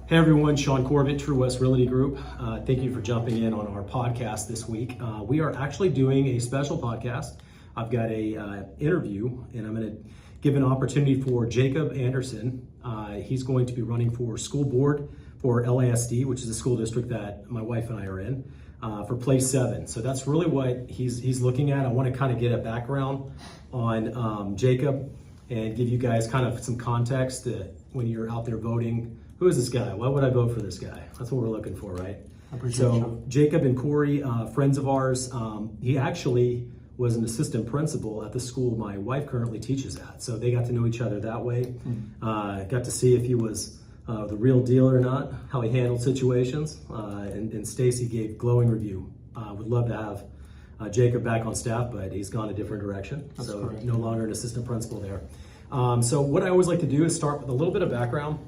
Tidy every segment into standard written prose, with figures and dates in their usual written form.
Hey everyone, Sean Corbett, True West Realty Group. Thank you for jumping in on our podcast this week. We are actually doing a special podcast. I've got a interview, and I'm going to give an opportunity for Jacob Anderson. He's going to be running for school board for LASD, which is a school district that my wife and I are in, for Place 7. So that's really what he's looking at. I want to kind of get a background on Jacob and give you guys kind of some context when you're out there voting. Who is this guy? Why would I vote for this guy? That's what we're looking for, right? I appreciate So Jacob and Corey, friends of ours. He actually was an assistant principal at the school my wife currently teaches at. So they got to know each other that way. Got to see if he was the real deal or not, how he handled situations. And Stacy gave glowing review. Would love to have Jacob back on staff, but he's gone a different direction. That's so correct. No longer an assistant principal there. So what I always like to do is start with a little bit of background.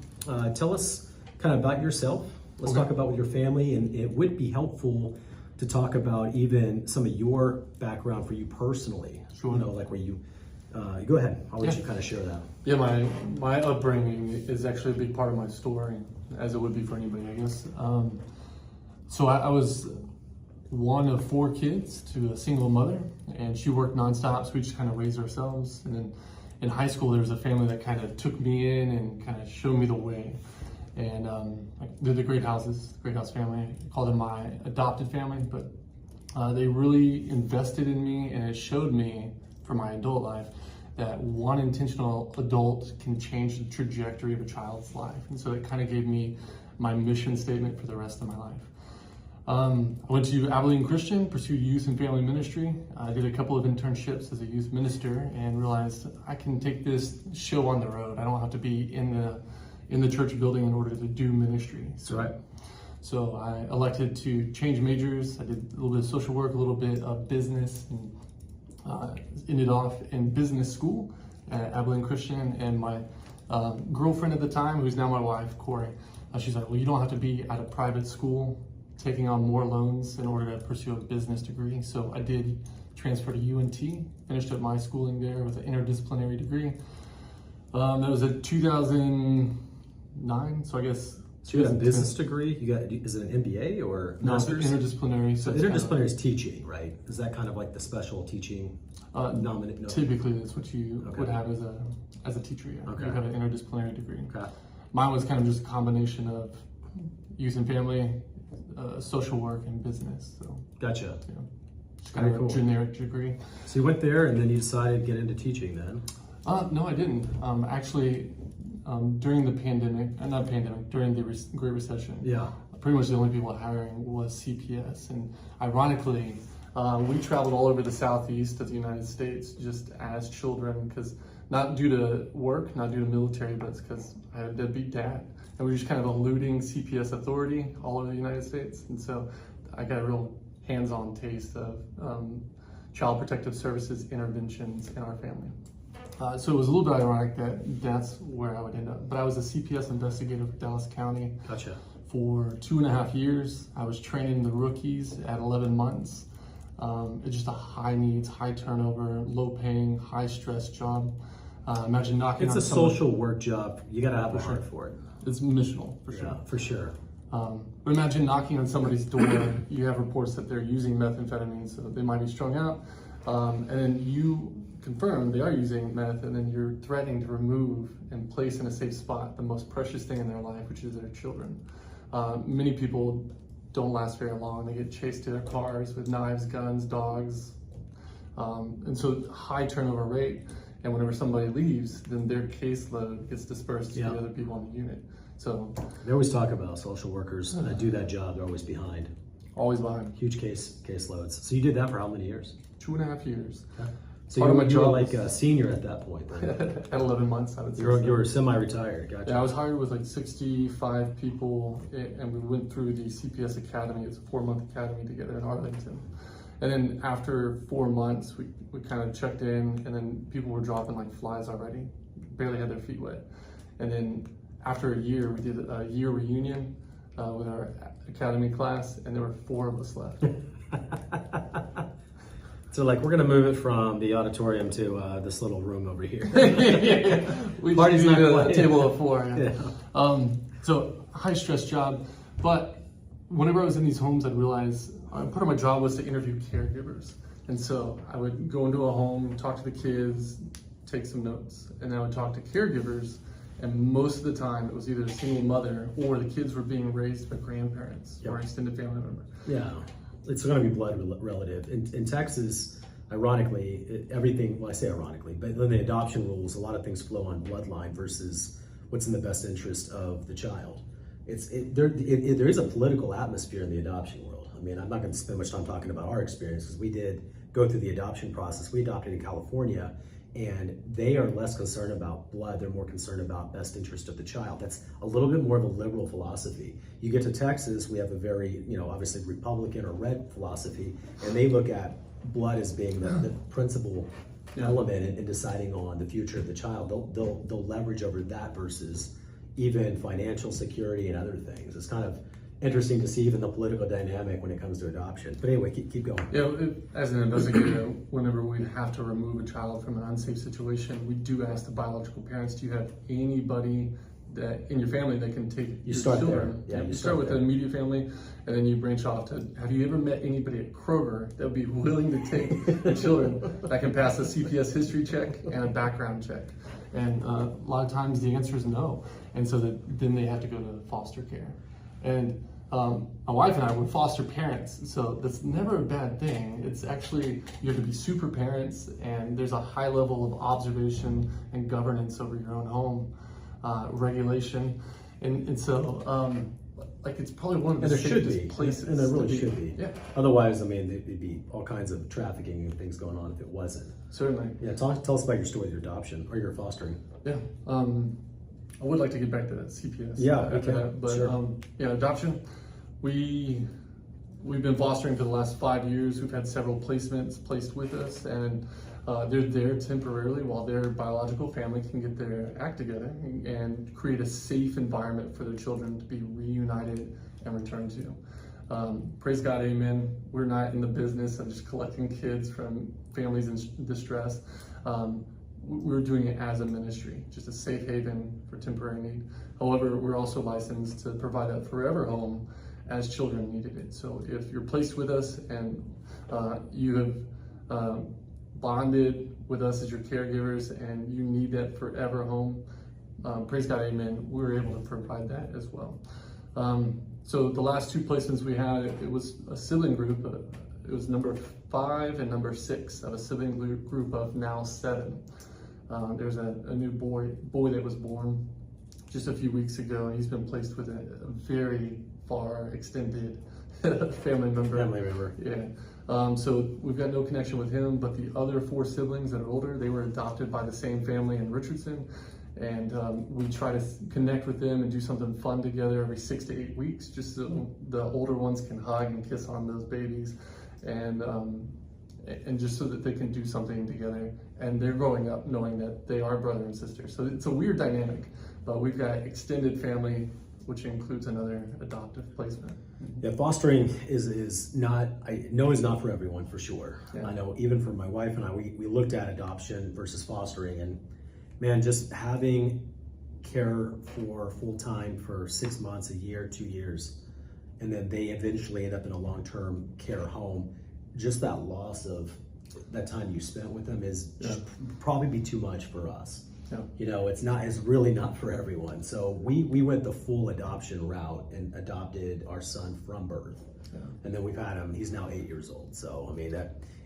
Tell us kind of about yourself. Let's talk about with your family, and it would be helpful to talk about even some of your background for you personally. Sure. You know, like where you, go ahead. I'll let you kind of share that. Yeah, my upbringing is actually a big part of my story, as it would be for anybody, I guess. So I was one of 4 kids to a single mother, and she worked nonstop, so we just kind of raised ourselves. And then in high school, there was a family that kind of took me in and kind of showed me the way. And they're the Great House family. I call them my adopted family, but they really invested in me, and it showed me for my adult life that one intentional adult can change the trajectory of a child's life. And so it kind of gave me my mission statement for the rest of my life. I went to Abilene Christian, pursued youth and family ministry. I did a couple of internships as a youth minister and realized I can take this show on the road. I don't have to be in the church building in order to do ministry. So I elected to change majors. I did a little bit of social work, a little bit of business, and ended off in business school at Abilene Christian. And my girlfriend at the time, who's now my wife, Corey, she's like, well, you don't have to be at a private school taking on more loans in order to pursue a business degree. So I did transfer to UNT, finished up my schooling there with an interdisciplinary degree. That was in 2009, so I guess. So you got a business degree? You got, is it an MBA or No, master's? interdisciplinary. So interdisciplinary is teaching, right? Is that kind of like the special teaching? No. Typically, that's what you would have as a teacher. Yeah, you have an interdisciplinary degree. Okay. Mine was kind of just a combination of youth and family, social work, and business. So Gotcha. yeah, just kind of a generic degree. So you went there, and then you decided to get into teaching then? No, I didn't. Actually, during the pandemic, during the Great Recession, pretty much the only people hiring was CPS. And ironically, we traveled all over the southeast of the United States just as children, because not due to work, not due to military, but it's because I had a deadbeat dad. And we were just kind of eluding CPS authority all over the United States. And so I got a real hands-on taste of Child Protective Services interventions in our family. So it was a little bit ironic that that's where I would end up. But I was a CPS investigator for Dallas County for 2.5 years. I was training the rookies at 11 months. It's just a high needs, high turnover, low paying, high stress job. Imagine knocking on It's a social work job. You got to have a heart for it. It's missional, for sure. Yeah, for sure. But imagine knocking on somebody's door. You have reports that they're using methamphetamine, so they might be strung out. And then you confirm they are using meth, and then you're threatening to remove and place in a safe spot the most precious thing in their life, which is their children. Many people don't last very long. They get chased to their cars with knives, guns, dogs. And so high turnover rate. And whenever somebody leaves, then their caseload gets dispersed to the other people on the unit. So they always talk about social workers that do that job. They're always behind. Always behind. Huge caseloads. So you did that for how many years? 2.5 years. Okay. So you were like a senior at that point then? At 11 months, I would say. You were semi-retired, gotcha. Yeah, I was hired with like 65 people, and we went through the CPS Academy. It's a 4-month academy together in Arlington. And then after 4 months, we kind of checked in, and then people were dropping like flies already. Barely had their feet wet. And then after a year, we did a year reunion with our academy class, and there were 4 of us left. So like, we're gonna move it from the auditorium to this little room over here. We party's not a table of 4. Yeah. So high stress job, but whenever I was in these homes, I'd realize part of my job was to interview caregivers. And so I would go into a home, talk to the kids, take some notes, and then I would talk to caregivers. And most of the time, it was either a single mother or the kids were being raised by grandparents or extended family member. Yeah, it's going to be blood relative. In Texas, ironically, everything, well, I say ironically, but in the adoption rules, a lot of things flow on bloodline versus what's in the best interest of the child. There is a political atmosphere in the adoption world. I mean, I'm not going to spend much time talking about our experience because we did go through the adoption process. We adopted in California, and they are less concerned about blood. They're more concerned about best interest of the child. That's a little bit more of a liberal philosophy. You get to Texas, we have a very, obviously Republican or red philosophy, and they look at blood as being the principal element in deciding on the future of the child. They'll leverage over that versus even financial security and other things. It's kind of interesting to see even the political dynamic when it comes to adoption. But anyway, keep going. Yeah, as an investigator, whenever we have to remove a child from an unsafe situation, we do ask the biological parents, do you have anybody that in your family that can take your start children? there. Yeah, you start with the immediate family, and then you branch off to, have you ever met anybody at Kroger that would be willing to take your children that can pass a CPS history check and a background check? And a lot of times the answer is no. And so then they have to go to foster care. And my wife and I were foster parents, so that's never a bad thing. It's actually, you have to be super parents, and there's a high level of observation and governance over your own home, regulation. And so, it's probably one of the safest places. And there really should be. Yeah. Otherwise, I mean, there'd be all kinds of trafficking and things going on if it wasn't. Certainly. Yeah, tell us about your story with your adoption or your fostering. Yeah. I would like to get back to that CPS. Yeah, after that. But sure. Adoption. We've been fostering for the last 5 years. We've had several placements placed with us, and they're there temporarily while their biological family can get their act together and create a safe environment for their children to be reunited and returned to. Praise God, amen. We're not in the business of just collecting kids from families in distress. We're doing it as a ministry, just a safe haven for temporary need. However, we're also licensed to provide a forever home as children needed it. So if you're placed with us and you have bonded with us as your caregivers and you need that forever home, praise God, amen, we're able to provide that as well. So the last two placements we had, it was a sibling group. It was number 5 and number 6 of a sibling group of now 7. There's a new boy that was born just a few weeks ago, and he's been placed with a very far extended family member. Yeah. So we've got no connection with him, but the other 4 siblings that are older, they were adopted by the same family in Richardson. And we try to connect with them and do something fun together every 6 to 8 weeks, just so the older ones can hug and kiss on those babies. And just so that they can do something together, and they're growing up knowing that they are brother and sister. So it's a weird dynamic, but we've got extended family, which includes another adoptive placement. Yeah, fostering is not, I know is not for everyone, for sure. Yeah. I know even for my wife and I, we looked at adoption versus fostering, and man, just having care for full-time for 6 months, a year, 2 years, and then they eventually end up in a long-term care home, just that loss of that time you spent with them is probably be too much for us. Yeah. It's really not for everyone. So we went the full adoption route and adopted our son from birth. Yeah. And then we've had him, he's now 8 years old. So, I mean,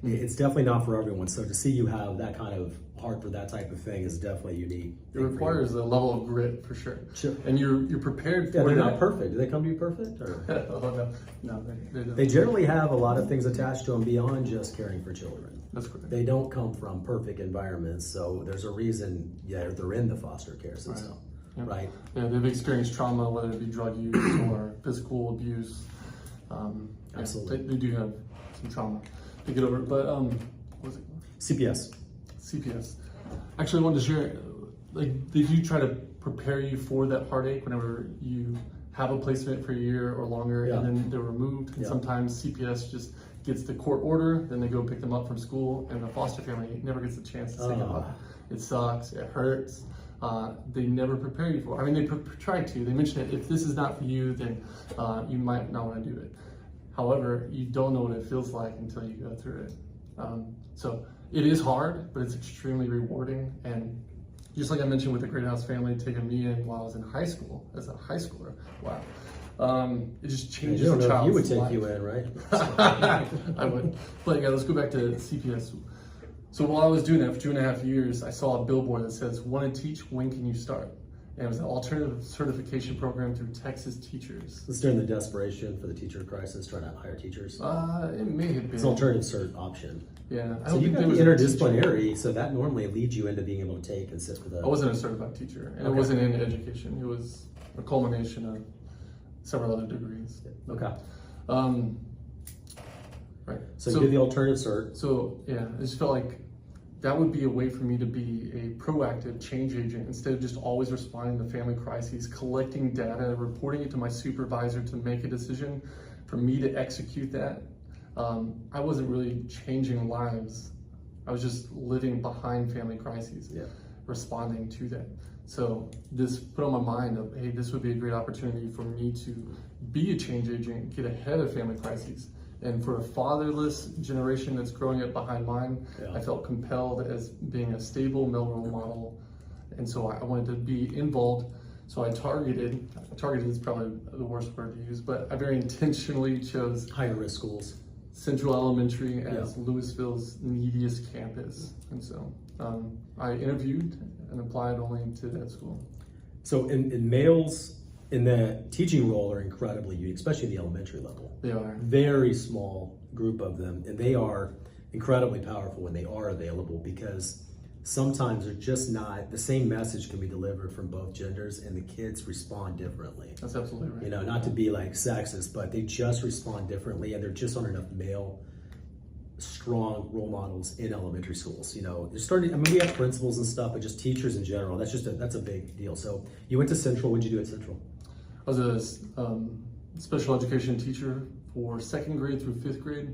it's definitely not for everyone. So to see you have that kind of heart for that type of thing is definitely unique. It requires a level of grit for sure. Sure. And you're prepared for it. They're not perfect. Do they come to you perfect? Or? Oh, no, they generally have a lot of things attached to them beyond just caring for children. That's correct. They don't come from perfect environments. So there's a reason they're in the foster care system. Right. Yeah, they've experienced trauma, whether it be drug use or physical abuse. Absolutely. They do have some trauma to get over. But what was it? CPS. Actually, I wanted to share, did you try to prepare you for that heartache whenever you have a placement for a year or longer and then they're removed? And sometimes CPS just gets the court order, then they go pick them up from school, and the foster family never gets a chance to say goodbye. It sucks, it hurts. they never prepare you for. I mean, they try to. They mention it. If this is not for you, then you might not want to do it. However, you don't know what it feels like until you go through it. So it is hard, but it's extremely rewarding. And just like I mentioned with the Great House family taking me in while I was in high school, as a high schooler, wow. It just changes You don't the know if you would child's take life. you in, right? I would. But yeah, let's go back to CPS. So while I was doing that for 2.5 years, I saw a billboard that says, "Want to teach? When can you start?" And it was an alternative certification program through Texas Teachers. It's during the desperation for the teacher crisis, trying to hire teachers. It may have been. It's an alternative cert option. Yeah. I So don't you think got there the was a teacher. interdisciplinary, so that normally leads you into being able to take and sit for the. I wasn't a certified teacher, and it Okay. wasn't in education. It was a culmination of several other degrees. Okay. Right. So you did the alternative cert. So yeah, I just felt like that would be a way for me to be a proactive change agent instead of just always responding to family crises, collecting data, reporting it to my supervisor to make a decision, for me to execute that. I wasn't really changing lives. I was just living behind family crises, Yeah. responding to that. So this put on my mind of, hey, this would be a great opportunity for me to be a change agent, get ahead of family crises. And for a fatherless generation that's growing up behind mine, Yeah. I felt compelled as being a stable male role model. And so I wanted to be involved. So I targeted is probably the worst word to use, but I very intentionally chose Higher risk schools. Central Elementary as Louisville's neediest campus. And so I interviewed and applied only to that school. So in males in the teaching role are incredibly unique, especially the elementary level. They are. Very small group of them, and they are incredibly powerful when they are available, because sometimes they're just not, the same message can be delivered from both genders and the kids respond differently. That's absolutely right. You know, not to be like sexist, but they just respond differently, and there just aren't enough male strong role models in elementary schools. You know, you're starting, I mean, we have principals and stuff, but just teachers in general, that's a big deal. So you went to Central. What'd you do at Central? I was a special education teacher for 2nd grade through 5th grade,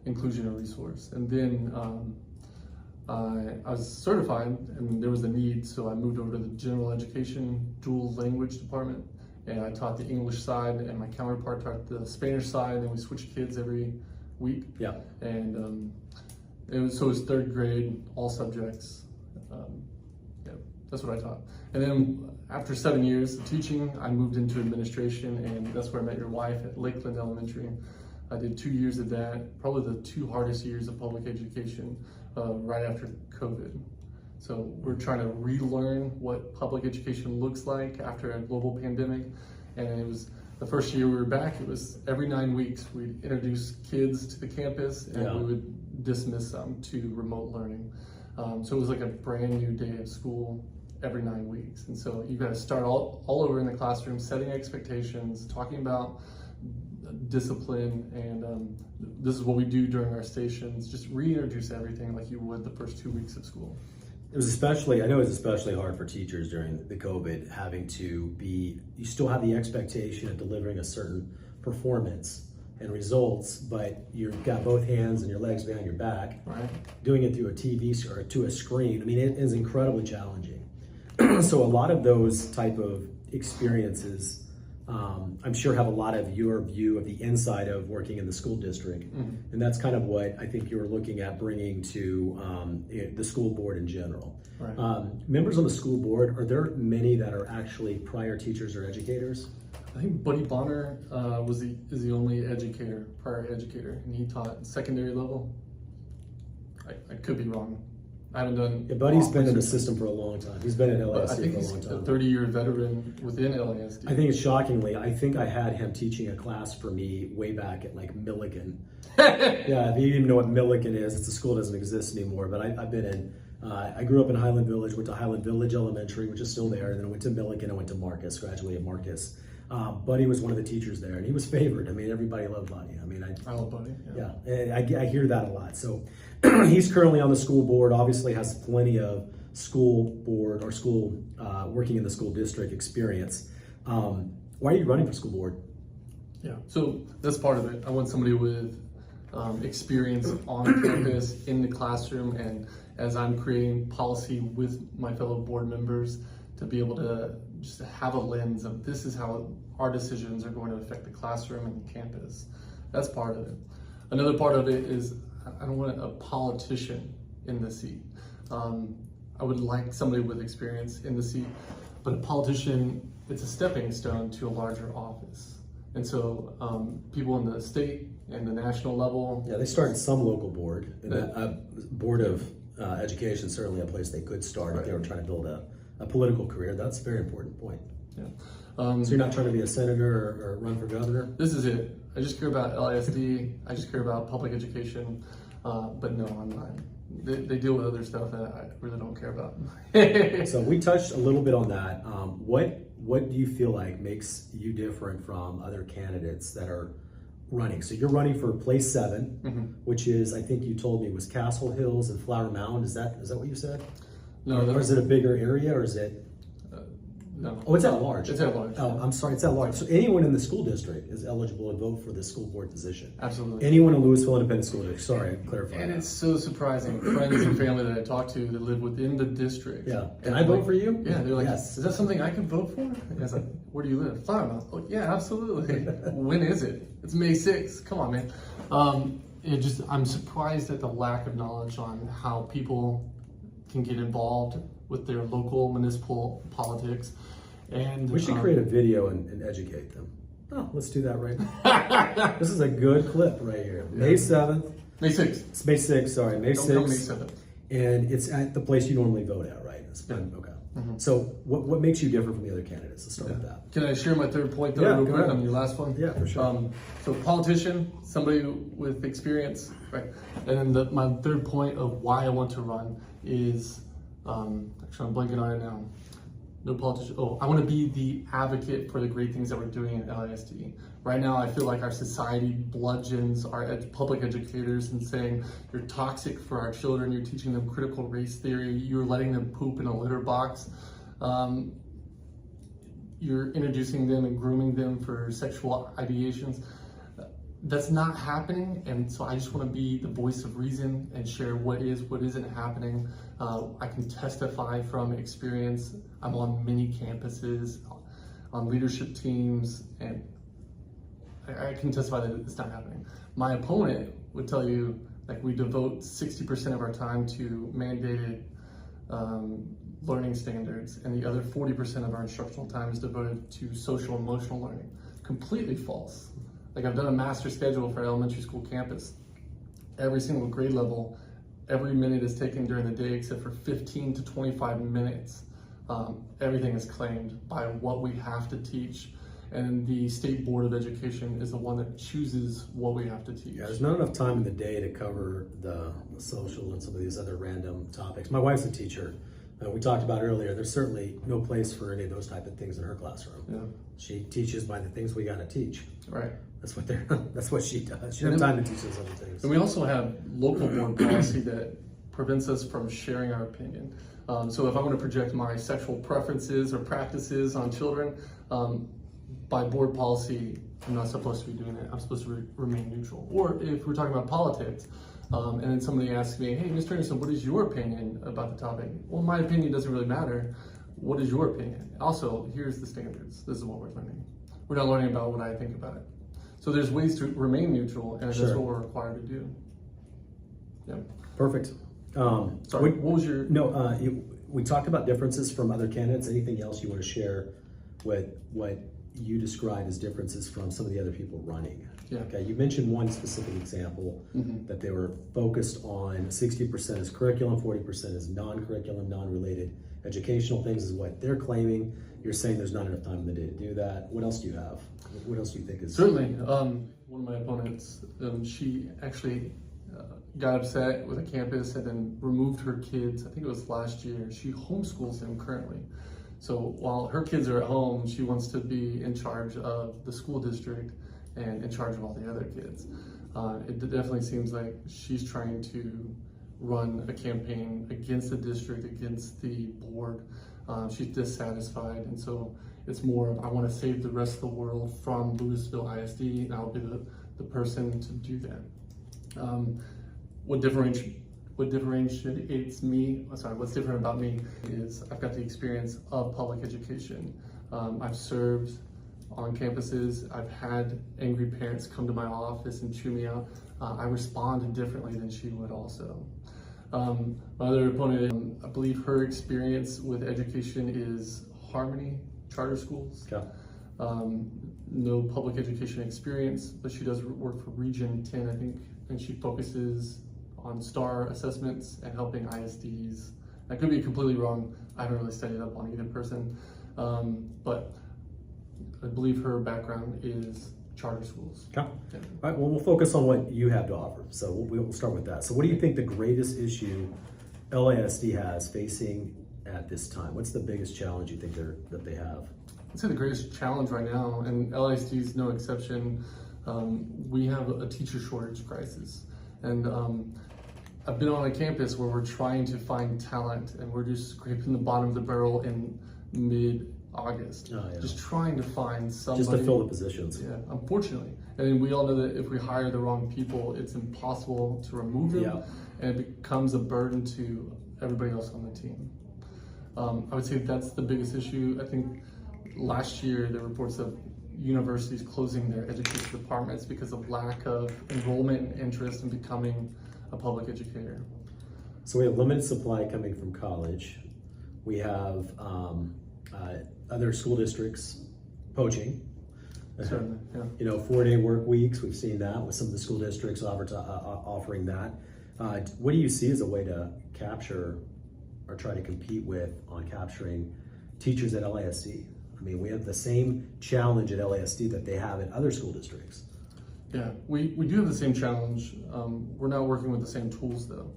inclusion and resource. And then I was certified and there was a need, so I moved over to the general education dual language department, and I taught the English side and my counterpart taught the Spanish side, and we switched kids every week. Yeah. And it was 3rd grade, all subjects. Yeah, that's what I taught. And then after 7 years of teaching, I moved into administration, and that's where I met your wife at Lakeland Elementary. I did 2 years of that, probably the 2 hardest years of public education, right after COVID. So we're trying to relearn what public education looks like after a global pandemic. And it was the first year we were back, it was every 9 weeks we'd introduce kids to the campus, and we would dismiss them to remote learning. So it was like a brand new day of school every 9 weeks. And so you got to start all over in the classroom, setting expectations, talking about discipline, and this is what we do during our stations, just reintroduce everything like you would the first 2 weeks of school. It was especially, I know it was especially hard for teachers during the COVID, having to be, you still have the expectation of delivering a certain performance and results, but you've got both hands and your legs behind your back, Right. doing it through a TV or to a screen. I mean, it is incredibly challenging. So a lot of those type of experiences, I'm sure have a lot of your view of the inside of working in the school district. Mm-hmm. And that's kind of what I think you were looking at bringing to the school board in general. Right. Members on the school board, are there many that are actually prior teachers or educators? I think Buddy Bonner is the only prior educator, and he taught secondary level. I could be wrong. I haven't done. Yeah, Buddy's been in the system for a long time. He's been at But I LASD think for a he's long a time. 30-year veteran within LASD. I think it's shockingly, I think I had him teaching a class for me way back at like Milligan. Yeah, if you even know what Milligan is, it's a school that doesn't exist anymore, but I've been in, I grew up in Highland Village, went to Highland Village Elementary, which is still there, and then I went to Milligan, I went to Marcus, graduated Marcus. Buddy was one of the teachers there, and he was favored. I mean, everybody loved Buddy. I mean, I love Buddy. yeah, and I hear that a lot. So he's currently on the school board, obviously has plenty of school board or school, working in the school district experience. Why are you running for school board? Yeah, so that's part of it. I want somebody with experience on campus, in the classroom, and as I'm creating policy with my fellow board members, to be able to just have a lens of this is how our decisions are going to affect the classroom and the campus. That's part of it. Another part of it is I don't want a politician in the seat. I would like somebody with experience in the seat, but a politician, it's a stepping stone to a larger office. And so people in the state and the national level. Yeah, they start in some local board. And board of education, certainly a place they could start if they were trying to build a political career. That's a very important point. Yeah. So you're not trying to be a senator or run for governor? This is it. I just care about LISD. I just care about public education. But no, I'm not. They deal with other stuff that I really don't care about. So we touched a little bit on that. What do you feel like makes you different from other candidates that are running? So you're running for place 7, which is, I think you told me, was Castle Hills and Flower Mound. Is that what you said? No. Or is it a bigger area, or is it? No. Oh, it's at large. It's at large. Oh, I'm sorry, it's at large. So anyone in the school district is eligible to vote for the school board position. Absolutely. Anyone in Louisville Independent School District. Sorry, I clarified. And that. it's so surprising. Friends and family that I talk to that live within the district. Yeah. Can I vote for you? Yeah. They're like, yes. Is that something I can vote for? And I was like, where do you live? Flower Mound. Oh, yeah, absolutely. When is it? It's May 6th. Come on, man. I'm surprised at the lack of knowledge on how people can get involved with their local municipal politics. And We should create a video and educate them. Oh, let's do that right now. This is a good clip right here. Yeah. May 7th. May 6th. It's May 6th, sorry. May Don't tell me 6th. 7th. And it's at the place you normally vote at, right? Yeah. Okay. So what makes you different from the other candidates? Let's start with that. Can I share my third point though, Yeah, real go quick ahead. on your last one? Yeah, for sure. So politician, somebody with experience, right? And then my third point of why I want to run is, actually I'm blanking on it now. No politician. Oh, I want to be the advocate for the great things that we're doing at LISD. Right now, I feel like our society bludgeons our public educators and saying, you're toxic for our children, you're teaching them critical race theory, you're letting them poop in a litter box, you're introducing them and grooming them for sexual ideations. That's not happening, and so I just want to be the voice of reason and share what isn't happening. I can testify from experience. I'm on many campuses, on leadership teams, and I can testify that it's not happening. My opponent would tell you, like, we devote 60% of our time to mandated learning standards, and the other 40% of our instructional time is devoted to social and emotional learning. Completely false. Like, I've done a master schedule for elementary school campus. Every single grade level, every minute is taken during the day except for 15 to 25 minutes. Everything is claimed by what we have to teach. And the State Board of Education is the one that chooses what we have to teach. Yeah, there's not enough time in the day to cover the social and some of these other random topics. My wife's a teacher. We talked about earlier, there's certainly no place for any of those type of things in her classroom. Yeah. She teaches by the things we got to teach. Right. That's what she does. She doesn't have time to teach those other things. And we also have local board policy that prevents us from sharing our opinion. So if I want to project my sexual preferences or practices on children, by board policy, I'm not supposed to be doing it. I'm supposed to remain neutral. Or if we're talking about politics, and then somebody asks me, hey, Mr. Anderson, what is your opinion about the topic? Well, my opinion doesn't really matter. What is your opinion? Also, here's the standards. This is what we're learning. We're not learning about what I think about it. So there's ways to remain neutral, and that's what we're required to do. Yep. Perfect. Sorry, what was your... No, we talked about differences from other candidates. Anything else you want to share with what you describe as differences from some of the other people running? Yeah. Okay, you mentioned one specific example that they were focused on 60% is curriculum, 40% is non-curriculum, non-related educational things is what they're claiming. You're saying there's not enough time in the day to do that. What else do you have? What else do you think is... Certainly. One of my opponents, she actually got upset with a campus and then removed her kids. I think it was last year. She homeschools them currently. So while her kids are at home, she wants to be in charge of the school district and in charge of all the other kids. It definitely seems like she's trying to run a campaign against the district, against the board. She's dissatisfied, and so it's more of, I want to save the rest of the world from Louisville ISD, and I'll be the person to do that. What what's different about me is I've got the experience of public education. I've served on campuses. I've had angry parents come to my office and chew me out. I responded differently than she would also. My other opponent, I believe her experience with education is Harmony Charter Schools. Okay. No public education experience, but she does work for Region 10, I think, and she focuses on STAR assessments and helping ISDs. I could be completely wrong. I haven't really studied up on either person, but I believe her background is charter schools. Okay. Yeah. All right, well, we'll focus on what you have to offer. So we'll start with that. So what do you think the greatest issue LASD has facing at this time? What's the biggest challenge you think that they have? I'd say the greatest challenge right now, and LASD is no exception, we have a teacher shortage crisis. And I've been on a campus where we're trying to find talent and we're just scraping the bottom of the barrel in mid-August. Oh, yeah. Just trying to find somebody. Just to fill the positions. Yeah, unfortunately. And we all know that if we hire the wrong people, it's impossible to remove them, Yeah. and it becomes a burden to everybody else on the team. I would say that's the biggest issue. I think last year there were reports of universities closing their education departments because of lack of enrollment and interest in becoming a public educator. So we have limited supply coming from college. We have other school districts poaching. Certainly, yeah. 4-day work weeks. We've seen that with some of the school districts offering that. What do you see as a way to capture or try to compete with on capturing teachers at LASD? I mean, we have the same challenge at LASD that they have in other school districts. Yeah, we do have the same challenge. We're not working with the same tools though.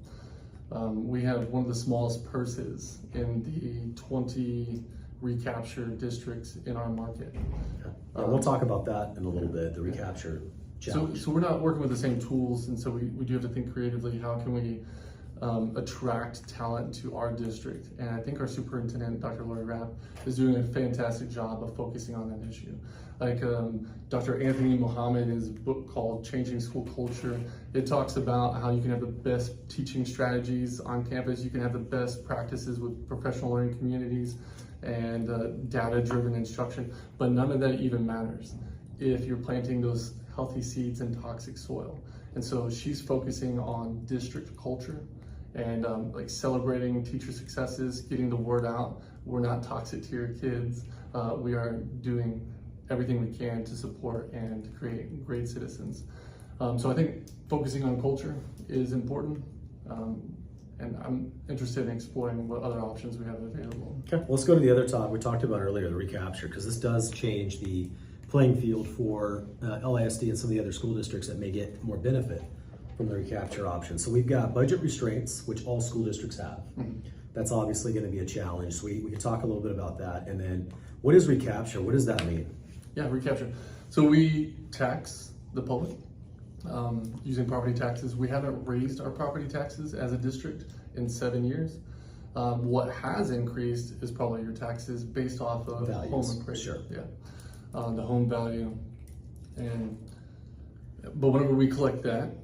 We have one of the smallest purses in the 20 recapture districts in our market. We'll talk about that in a little bit, the recapture challenge. So we're not working with the same tools, and so we do have to think creatively, how can we attract talent to our district? And I think our superintendent, Dr. Lori Rapp, is doing a fantastic job of focusing on that issue. Like Dr. Anthony Mohammed, in his book called Changing School Culture, it talks about how you can have the best teaching strategies on campus, you can have the best practices with professional learning communities and data-driven instruction, but none of that even matters if you're planting those healthy seeds in toxic soil. And so she's focusing on district culture and like celebrating teacher successes, getting the word out. We're not toxic to your kids. We are doing everything we can to support and create great citizens. So I think focusing on culture is important. And I'm interested in exploring what other options we have available. Okay, well, let's go to the other topic we talked about earlier, the recapture, because this does change the playing field for LASD and some of the other school districts that may get more benefit from the recapture option. So we've got budget restraints, which all school districts have. Mm-hmm. That's obviously going to be a challenge. So we can talk a little bit about that. And then what is recapture? What does that mean? Yeah, recapture. So we tax the public using property taxes. We haven't raised our property taxes as a district in 7 years. What has increased is probably your taxes based off of home appraisal. Sure. Yeah, the home value. But whenever we collect that,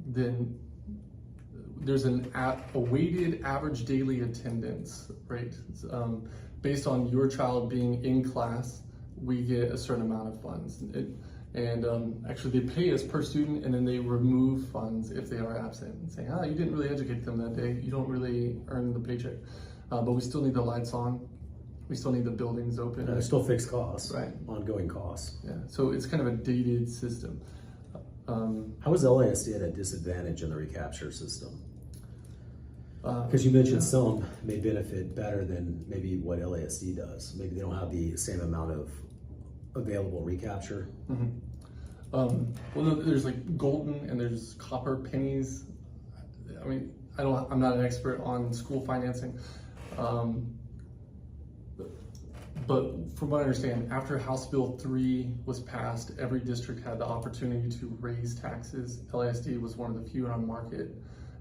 then there's a weighted average daily attendance rate. Based on your child being in class, we get a certain amount of funds. Actually they pay us per student, and then they remove funds if they are absent and say, you didn't really educate them that day, you don't really earn the paycheck. But we still need the lights on, we still need the buildings open. There's still fixed costs, right? Ongoing costs. Yeah, so it's kind of a dated system. How is LASD at a disadvantage in the recapture system? Because you mentioned some may benefit better than maybe what LASD does. Maybe they don't have the same amount of available recapture. Mm-hmm. Well, there's like golden and there's copper pennies. I mean, I'm not an expert on school financing, but from what I understand, after House Bill 3 was passed, every district had the opportunity to raise taxes. LASD was one of the few in our market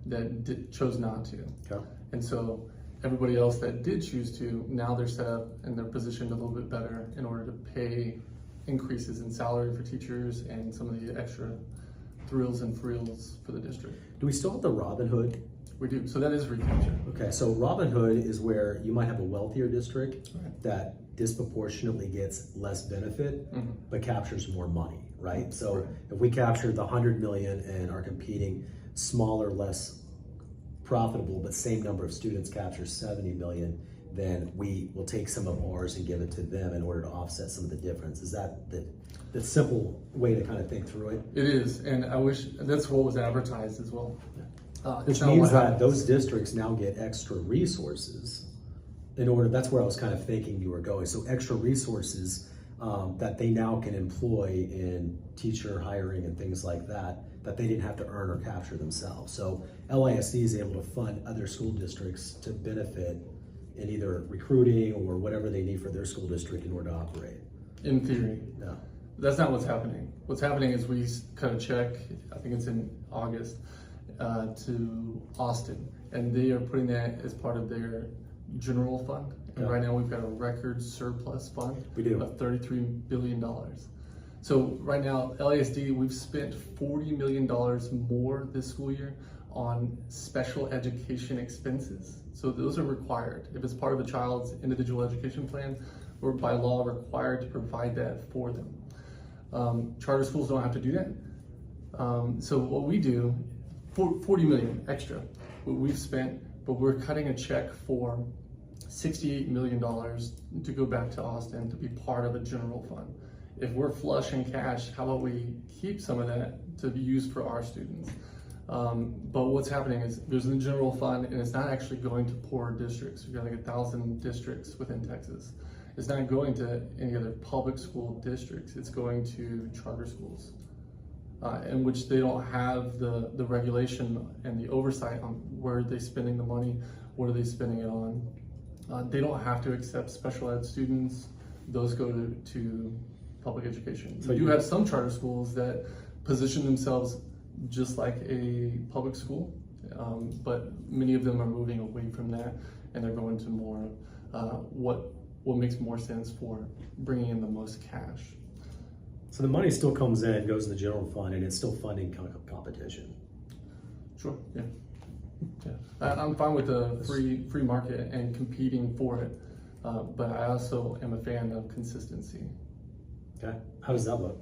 that chose not to. Okay. And so everybody else that did choose to, now they're set up and they're positioned a little bit better in order to pay increases in salary for teachers and some of the extra thrills and frills for the district. Do we still have the Robin Hood? We do. So that is recapture. Okay, so Robin Hood is where you might have a wealthier district Right. that disproportionately gets less benefit, but captures more money, right? So Right. if we capture the 100 million and are competing, smaller, less profitable, but same number of students capture 70 million, then we will take some of ours and give it to them in order to offset some of the difference. Is that the simple way to kind of think through it? It is, and I wish that's what was advertised as well. Which it's not means what that happens. those districts now get extra resources in order, that's where I was kind of thinking you were going. So extra resources that they now can employ in teacher hiring and things like that, that they didn't have to earn or capture themselves. So LISD is able to fund other school districts to benefit in either recruiting or whatever they need for their school district in order to operate. In theory. Yeah. That's not what's happening. What's happening is we cut a check, I think it's in August, to Austin, and they are putting that as part of their general fund. And Yeah. right now we've got a record surplus fund We do. of $33 billion. So right now, LASD, we've spent $40 million more this school year on special education expenses. So those are required. If it's part of a child's individual education plan, we're by law required to provide that for them. Charter schools don't have to do that. So what we do, 40 million extra, what we've spent, but we're cutting a check for $68 million to go back to Austin to be part of a general fund. If we're flush in cash, how about we keep some of that to be used for our students? But what's happening is there's a general fund, and it's not actually going to poor districts. We've got like 1,000 districts within Texas. It's not going to any other public school districts. It's going to charter schools, in which they don't have the regulation and the oversight on where are they spending the money, what are they spending it on. They don't have to accept special ed students. Those go to public education. So you have some charter schools that position themselves just like a public school, but many of them are moving away from that, and they're going to more what makes more sense for bringing in the most cash. So the money still comes in, goes in the general fund, and it's still funding competition. Sure. Yeah. Yeah. I'm fine with the free market and competing for it, but I also am a fan of consistency. Okay, how does that look?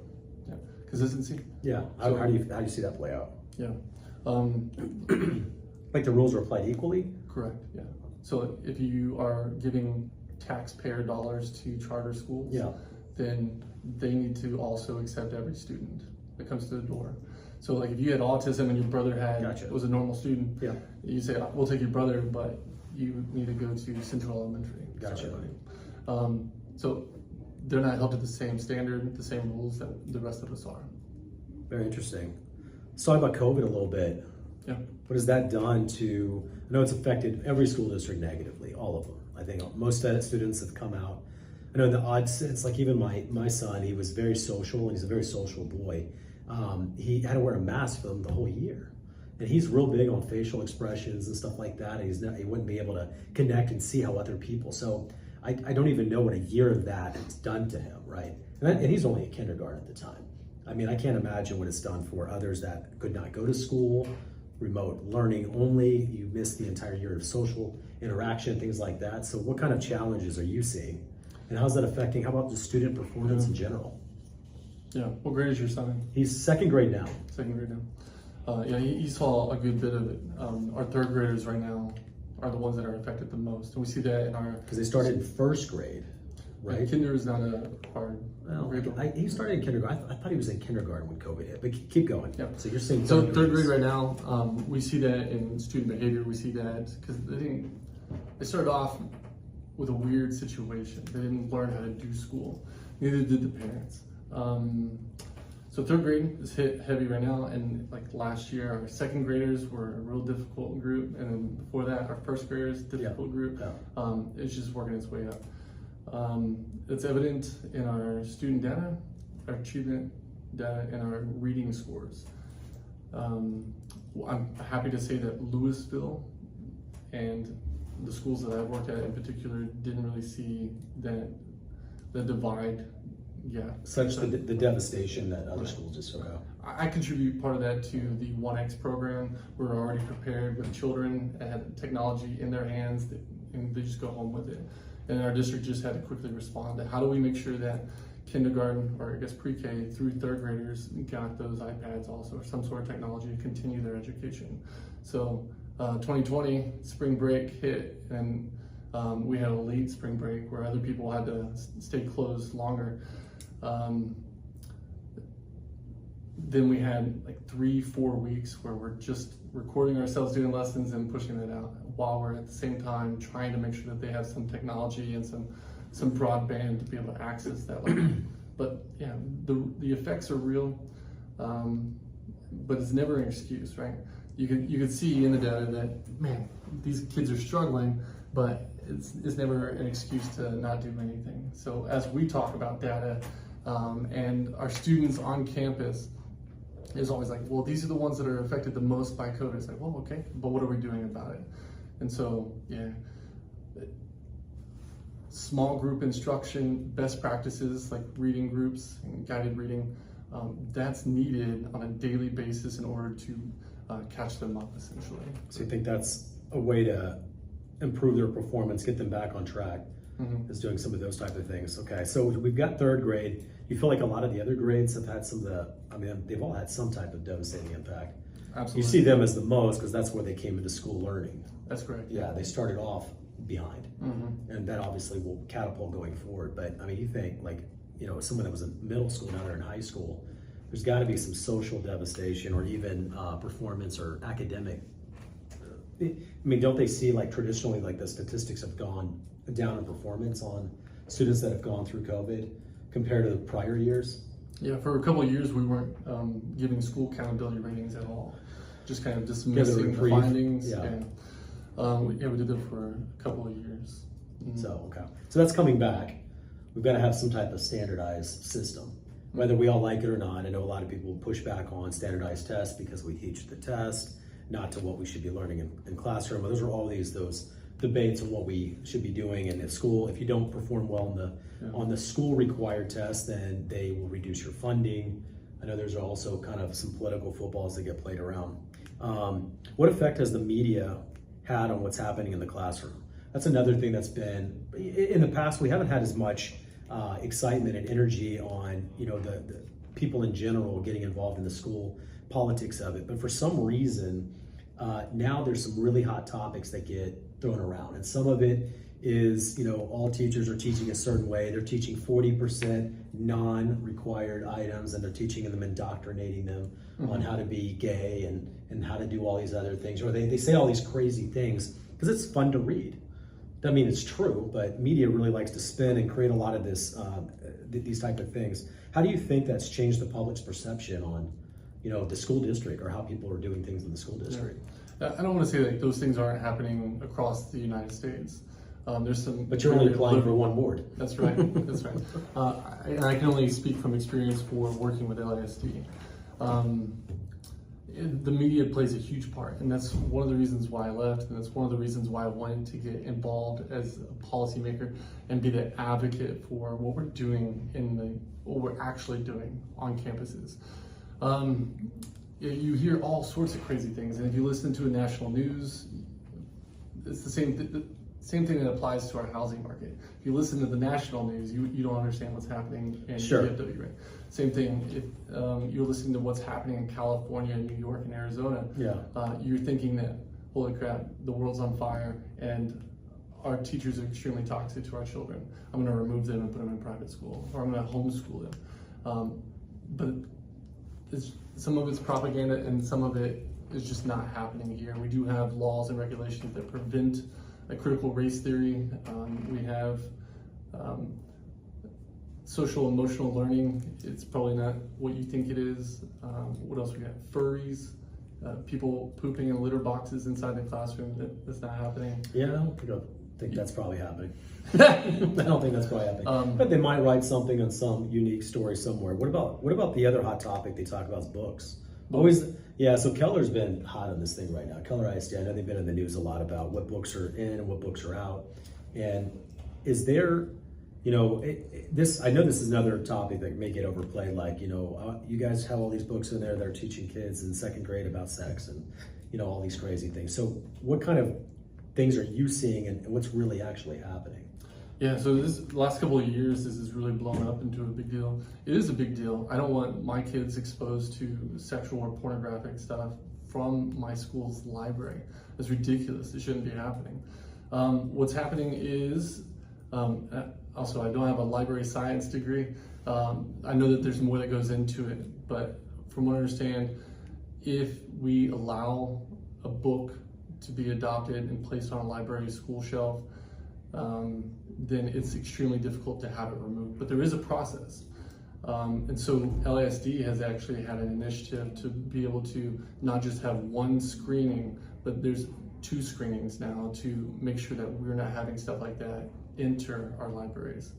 Yeah. Consistency. Yeah, how do you see that play out? Yeah. Like the rules are applied equally? Correct. Yeah. So if you are giving taxpayer dollars to charter schools, Yeah. then they need to also accept every student that comes to the door. So like if you had autism and your brother was a normal student, Yeah. you say, we'll take your brother, but you need to go to Central Elementary. Gotcha. Sorry, buddy. So they're not held to the same standard, the same rules that the rest of us are. Very interesting. Let's talk about COVID a little bit. Yeah. What has that done to, I know it's affected every school district negatively, all of them. I think most students have come out. I know in the odd sense, like even my son, he was very social, and he's a very social boy. He had to wear a mask for them the whole year. And he's real big on facial expressions and stuff like that. And he wouldn't be able to connect and see how other people. So I don't even know what a year of that has done to him, right? And he's only in kindergarten at the time. I mean, I can't imagine what it's done for others that could not go to school, remote learning only. You missed the entire year of social interaction, things like that. So what kind of challenges are you seeing? And how's that affecting, how about the student performance in general? Yeah. What grade is your son in? He's second grade now. Second grade now. Yeah, he saw a good bit of it. Our third graders right now are the ones that are affected the most. And we see that in our... Because they started in first grade, right? Kinder is not a hard grade. He started in kindergarten. I thought he was in kindergarten when COVID hit, but keep going. Yeah. So you're saying So third grade right now, we see that in student behavior. We see that because they started off with a weird situation. They didn't learn how to do school. Neither did the parents. So third grade is hit heavy right now, and like last year, our second graders were a real difficult group, and then before that, our first graders, difficult group. Yeah. It's just working its way up. It's evident in our student data, our achievement data, and our reading scores. I'm happy to say that Louisville and the schools that I've worked at in particular didn't really see that the divide yeah. Such the devastation that other schools just took out. I contribute part of that to the 1X program. We're already prepared with children that had technology in their hands and they just go home with it. And our district just had to quickly respond to how do we make sure that kindergarten, or I guess pre-K through third graders got those iPads also, or some sort of technology to continue their education. So 2020 spring break hit, and we had a late spring break where other people had to stay closed longer. Then we had like 3-4 weeks where we're just recording ourselves doing lessons and pushing it out while we're at the same time trying to make sure that they have some technology and some broadband to be able to access that learning. But yeah, the effects are real, but it's never an excuse, right? You could see in the data that, man, these kids are struggling, but it's never an excuse to not do anything. So as we talk about data and our students on campus, is always like, well, these are the ones that are affected the most by COVID. It's like, well, okay, but what are we doing about it? And so, yeah, small group instruction, best practices like reading groups and guided reading, that's needed on a daily basis in order to catch them up, essentially. So you think that's a way to improve their performance, get them back on track, is doing some of those type of things. Okay, so we've got third grade. You feel like a lot of the other grades have had some of the, I mean, they've all had some type of devastating impact. Absolutely. You see them as the most because that's where they came into school learning. That's correct. Yeah, they started off behind, and that obviously will catapult going forward. But I mean, you think like, you know, someone that was in middle school, now they're in high school, there's got to be some social devastation or even performance or academic. I mean, don't they see like traditionally like the statistics have gone down in performance on students that have gone through COVID compared to the prior years? Yeah, for a couple of years we weren't giving school accountability ratings at all, just kind of dismissing the findings. Yeah. And we did that for a couple of years. So okay, so that's coming back. We've got to have some type of standardized system, whether we all like it or not. I know a lot of people push back on standardized tests because we teach the test, not to what we should be learning in classroom. Those are all those debates on what we should be doing in the school. If you don't perform well on the school required test, then they will reduce your funding. I know there's also kind of some political footballs that get played around. What effect has the media had on what's happening in the classroom? That's another thing that's been, in the past, we haven't had as much excitement and energy on, you know, the people in general getting involved in the school politics of it. But for some reason, now there's some really hot topics that get thrown around. And some of it is, you know, all teachers are teaching a certain way. They're teaching 40% non-required items, and they're teaching them, indoctrinating them on how to be gay and how to do all these other things. Or they say all these crazy things because it's fun to read. I mean, it's true, but media really likes to spin and create a lot of this, these type of things. How do you think that's changed the public's perception on, you know, the school district or how people are doing things in the school district? Yeah. I don't want to say that those things aren't happening across the United States. There's some. But you're only applying for one board. That's right. That's right. And I can only speak from experience for working with LASD. The media plays a huge part, and that's one of the reasons why I left, and that's one of the reasons why I wanted to get involved as a policymaker and be the advocate for what we're doing what we're actually doing on campuses. You hear all sorts of crazy things, and if you listen to a national news, it's the same thing that applies to our housing market. If you listen to the national news, you don't understand what's happening in DFW, right? Same thing if you're listening to what's happening in California, New York, and Arizona. You're thinking that, holy crap, the world's on fire, and our teachers are extremely toxic to our children. I'm going to remove them and put them in private school, or I'm going to homeschool them. But some of it's propaganda, and some of it is just not happening here. We do have laws and regulations that prevent a critical race theory. We have social emotional learning. It's probably not what you think it is. What else we got? Furries, people pooping in litter boxes inside the classroom. That's not happening. Yeah, I don't think that's probably happening. I don't think that's probably happening. But they might write something on some unique story somewhere. What about the other hot topic they talk about is books? So Keller's been hot on this thing right now. Keller ISD, I know they've been in the news a lot about what books are in and what books are out. And is there I know this is another topic that may get overplayed. Like, you guys have all these books in there that are teaching kids in second grade about sex and, all these crazy things. So what kind of things are you seeing and what's really actually happening? Yeah, so this last couple of years, this has really blown up into a big deal. It is a big deal. I don't want my kids exposed to sexual or pornographic stuff from my school's library. It's ridiculous. It shouldn't be happening. What's happening is, also, I don't have a library science degree. I know that there's more that goes into it, but from what I understand, if we allow a book to be adopted and placed on a library school shelf, then it's extremely difficult to have it removed. But there is a process. And so LASD has actually had an initiative to be able to not just have one screening, but there's 2 screenings now to make sure that we're not having stuff like that enter our libraries.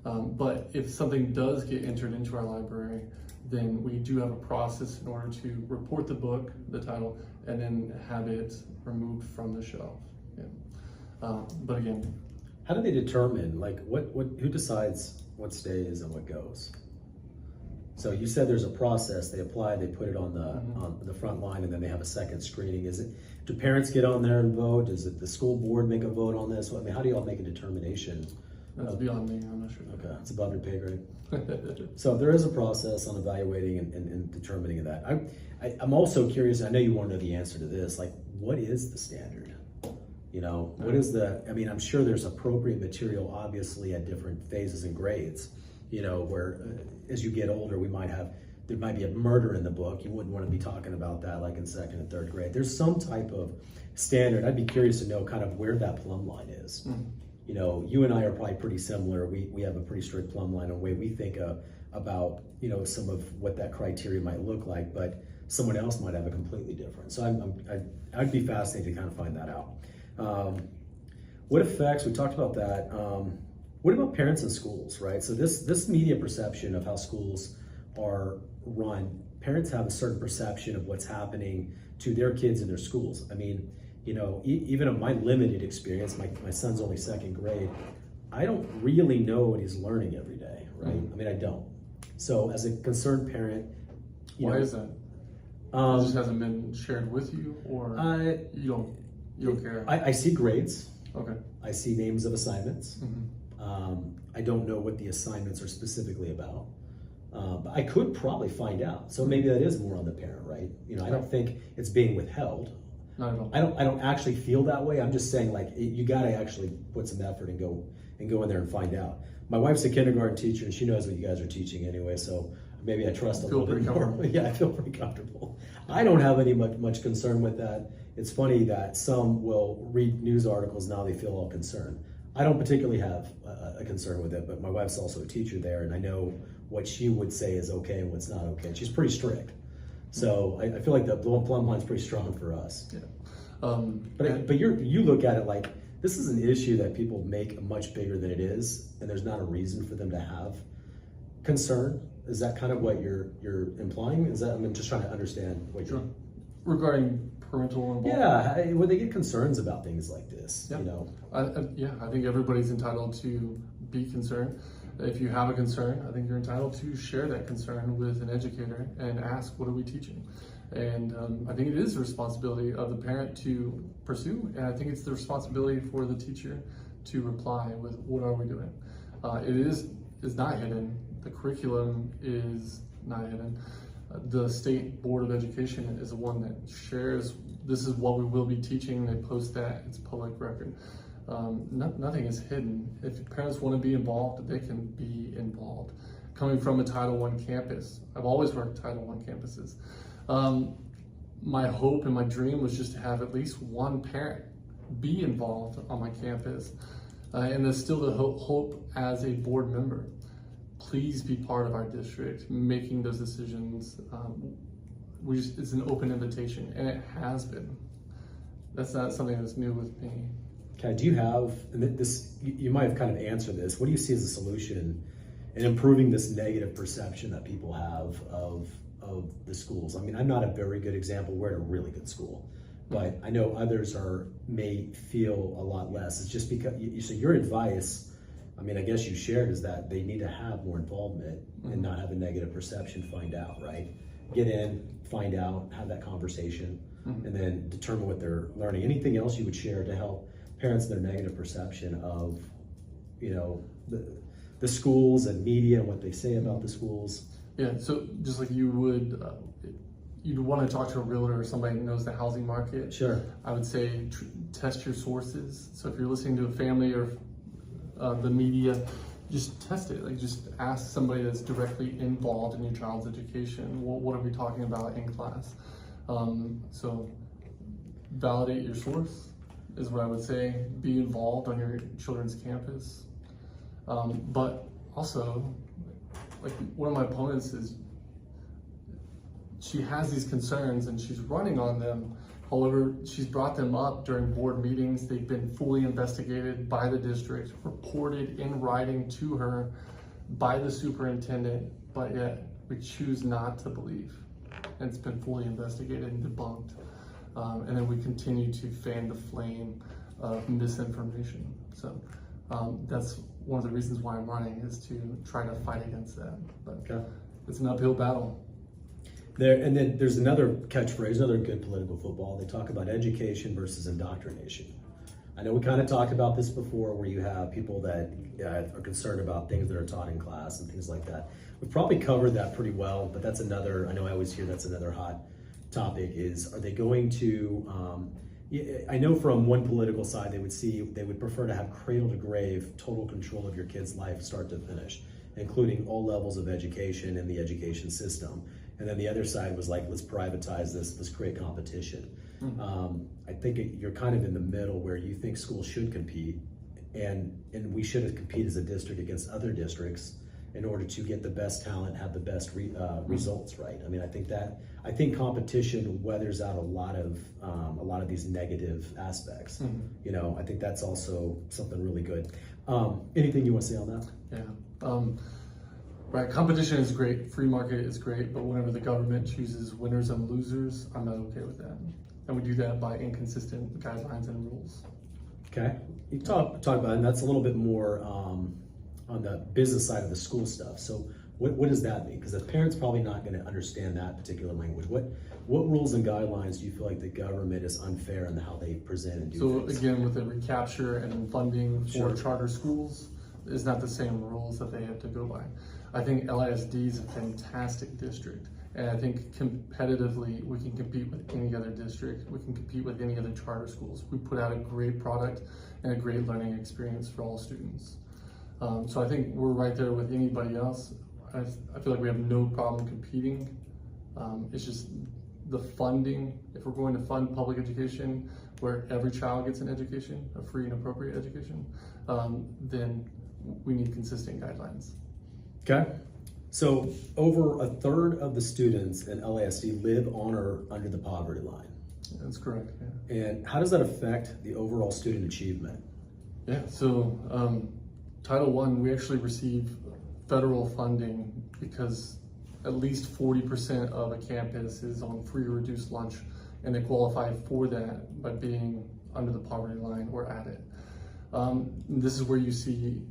But if something does get entered into our library, then we do have a process in order to report the book, the title, and then have it removed from the shelf. Yeah. But again, how do they determine, like, who decides what stays and what goes? So you said there's a process. They apply, they put it on the front line, and then they have a second screening. Do parents get on there and vote? Does the school board make a vote on this? I mean, how do you all make a determination? That's beyond me. I'm not sure. Okay, it's above your pay grade. So there is a process on evaluating and determining that. I'm also curious. I know you want to know the answer to this. Like, what is the standard? What is I'm sure there's appropriate material, obviously, at different phases and grades. Where as you get older, there might be a murder in the book. You wouldn't want to be talking about that like in second and third grade. There's some type of standard. I'd be curious to know kind of where that plumb line is. You and I are probably pretty similar. We have a pretty strict plumb line on the way we think about, some of what that criteria might look like, but someone else might have a completely different. So I'd be fascinated to kind of find that out. What effects, we talked about that. What about parents and schools, right? So this media perception of how schools are run, parents have a certain perception of what's happening to their kids in their schools. I mean, even in my limited experience, my son's only second grade, I don't really know what he's learning every day, right? I mean, I don't. So as a concerned parent, why is that? It just hasn't been shared with you, or you don't care? I see grades. Okay. I see names of assignments. Mm-hmm. I don't know what the assignments are specifically about. But I could probably find out. So maybe that is more on the parent, right? I don't think it's being withheld. Not at all. I don't actually feel that way. I'm just saying, like, you got to actually put some effort and go in there and find out. My wife's a kindergarten teacher and she knows what you guys are teaching anyway, so maybe I trust a little bit more. Yeah, I feel pretty comfortable. I don't have any much concern with that. It's funny that some will read news articles now they feel all concerned. I don't particularly have a concern with it, but my wife's also a teacher there, and I know what she would say is okay and what's not okay. She's pretty strict. So I feel like the plumb line's pretty strong for us. Yeah. But you look at it like this is an issue that people make much bigger than it is, and there's not a reason for them to have concern. Is that kind of what you're implying? I'm just trying to understand what you're... Regarding parental involvement? Yeah, when they get concerns about things like this, I think everybody's entitled to be concerned. If you have a concern, I think you're entitled to share that concern with an educator and ask, what are we teaching? And I think it is the responsibility of the parent to pursue, and I think it's the responsibility for the teacher to reply with, what are we doing? It is not hidden. The curriculum is not hidden. The State Board of Education is the one that shares, this is what we will be teaching. They post that, it's public record. Nothing is hidden. If parents want to be involved, they can be involved. Coming from a Title I campus, I've always worked Title I campuses. My hope and my dream was just to have at least one parent be involved on my campus. And there's still the hope as a board member. Please be part of our district, making those decisions. It's an open invitation, and it has been. That's not something that's new with me. Okay, do you have, and this, you might have kind of answered this, what do you see as a solution in improving this negative perception that people have of the schools? I mean, I'm not a very good example. We're at a really good school, but I know others may feel a lot less. It's just because, so your advice I mean, I guess you shared is that they need to have more involvement and not have a negative perception, find out, right? Get in, find out, have that conversation, and then determine what they're learning. Anything else you would share to help parents their negative perception of, the schools and media and what they say about the schools? Yeah, so just like you would, you'd want to talk to a realtor or somebody who knows the housing market. Sure. I would say test your sources. So if you're listening to a family or the media, just test it. Like just ask somebody that's directly involved in your child's education. What are we talking about in class? So validate your source is what I would say. Be involved on your children's campus. But also, like one of my opponents is, she has these concerns and she's running on them. However, she's brought them up during board meetings. They've been fully investigated by the district, reported in writing to her by the superintendent, but yet we choose not to believe. And it's been fully investigated and debunked. And then we continue to fan the flame of misinformation. So that's one of the reasons why I'm running, is to try to fight against that. But it's an uphill battle. And then there's another catchphrase, another good political football. They talk about education versus indoctrination. I know we kind of talked about this before, where you have people that are concerned about things that are taught in class and things like that. We've probably covered that pretty well, but that's another, I know I always hear that's another hot topic, is are they going to, I know from one political side, they would prefer to have cradle to grave, total control of your kid's life, start to finish, including all levels of education in the education system. And then the other side was like, let's privatize this, let's create competition. I think you're kind of in the middle, where you think schools should compete, and we should compete as a district against other districts in order to get the best talent, have the best results, right? I mean, I think competition weathers out a lot of these negative aspects. I think that's also something really good. Anything you want to say on that? Yeah. Right, competition is great, free market is great, but whenever the government chooses winners and losers, I'm not okay with that. And we do that by inconsistent guidelines and rules. Okay, you talk about it, and that's a little bit more on the business side of the school stuff. So what does that mean? Because the parent's probably not going to understand that particular language. What rules and guidelines do you feel like the government is unfair in how they present and do things? So again, with the recapture and funding for charter schools, is not the same rules that they have to go by. I think LISD is a fantastic district, and I think competitively we can compete with any other district. We can compete with any other charter schools. We put out a great product and a great learning experience for all students. So I think we're right there with anybody else. I feel like we have no problem competing. It's just the funding. If we're going to fund public education where every child gets an education, a free and appropriate education, then we need consistent guidelines. Okay. So over a third of the students in LASD live on or under the poverty line. That's correct, yeah. And how does that affect the overall student achievement? Yeah, so Title I, we actually receive federal funding because at least 40% of a campus is on free or reduced lunch, and they qualify for that by being under the poverty line or at it. This is where you see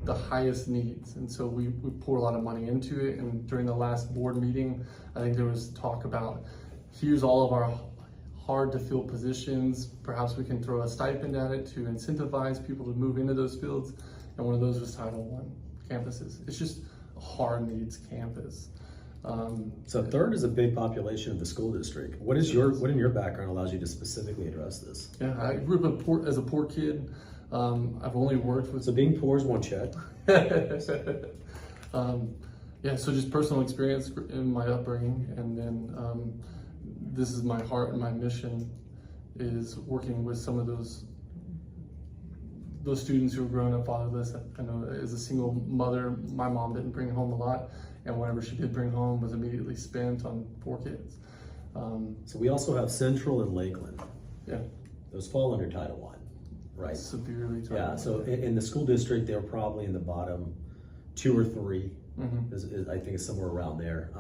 the highest needs, and so we pour a lot of money into it. And during the last board meeting, I think there was talk about, here's all of our hard to fill positions, perhaps we can throw a stipend at it to incentivize people to move into those fields, and one of those was Title I campuses. It's just a hard needs campus. So third is a big population of the school district. What in your background allows you to specifically address this? Yeah, I grew up as a poor kid. I've only worked with... So being poor is one check. Yeah, so just personal experience in my upbringing, and then this is my heart and my mission, is working with some of those students who are growing up fatherless. I know as a single mother, my mom didn't bring home a lot, and whatever she did bring home was immediately spent on 4 kids. So we also have Central and Lakeland. Yeah. Those fall under Title I. Right. Severely targeted. Yeah, so in the school district, they're probably in the bottom 2 or 3. I think it's somewhere around there.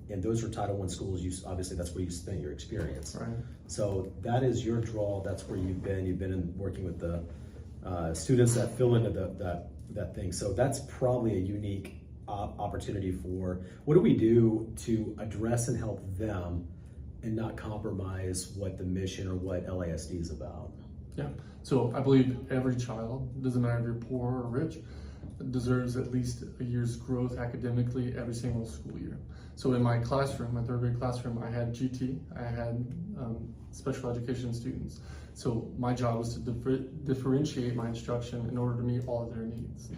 And those are Title I schools. Obviously, that's where you spent your experience. Right. So that is your draw. That's where you've been. You've been working with the students that fill into that thing. So that's probably a unique opportunity for what do we do to address and help them and not compromise what the mission or what LASD is about. Yeah, so I believe every child, doesn't matter if you're poor or rich, deserves at least a year's growth academically every single school year. So in my classroom, my third grade classroom, I had GT, I had special education students. So my job was to differentiate my instruction in order to meet all of their needs.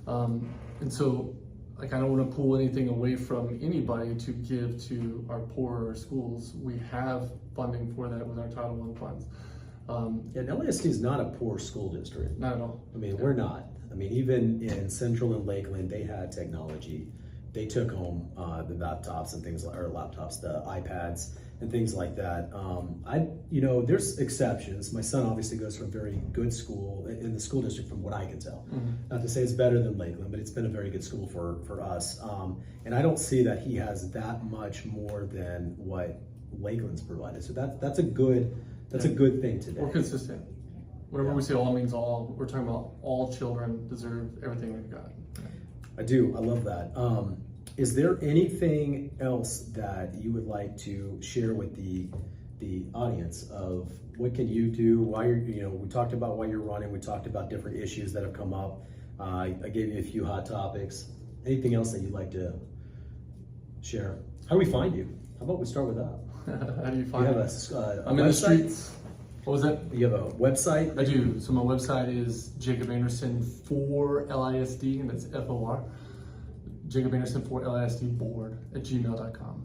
And so, like, I don't want to pull anything away from anybody to give to our poorer schools. We have funding for that with our Title I funds. And LASD is not a poor school district. Not at all. I mean, we're not. I mean, even in Central and Lakeland, they had technology. They took home the laptops and things, or laptops, the iPads and things like that. There's exceptions. My son obviously goes to a very good school in the school district, from what I can tell. Mm-hmm. Not to say it's better than Lakeland, but it's been a very good school for us. And I don't see that he has that much more than what Lakeland's provided. So that's a good thing today. We're consistent. Whenever we say all means all, we're talking about all children deserve everything they've got. I do. I love that. Is there anything else that you would like to share with the audience of what can you do? Why we talked about why you're running. We talked about different issues that have come up. I gave you a few hot topics. Anything else that you'd like to share? How do we find you? How about we start with that? How do you find you me? have I'm in the streets. What was that? You have a website? I do. So my website is Jacob Anderson for LISD, and that's FOR. Jacob Anderson for LISD board at gmail.com.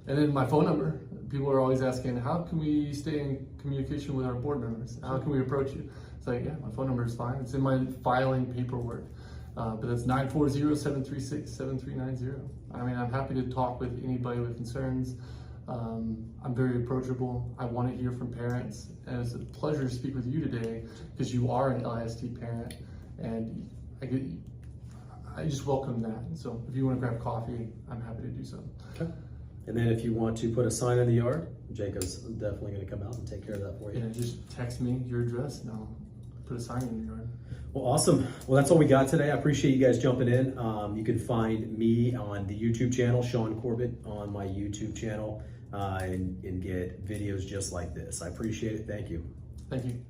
And then my phone number. People are always asking, how can we stay in communication with our board members? How can we approach you? It's like, yeah, my phone number is fine. It's in my filing paperwork. But it's 940-736-7390. I mean, I'm happy to talk with anybody with concerns. I'm very approachable. I want to hear from parents. And it's a pleasure to speak with you today because you are an LISD parent. And I just welcome that. So if you want to grab coffee, I'm happy to do so. Okay. And then if you want to put a sign in the yard, Jacob's definitely going to come out and take care of that for you. Yeah, just text me your address and I'll put a sign in the yard. Well, awesome. Well, that's all we got today. I appreciate you guys jumping in. You can find me on the YouTube channel, Sean Corbett, on my YouTube channel, and get videos just like this. I appreciate it. Thank you. Thank you.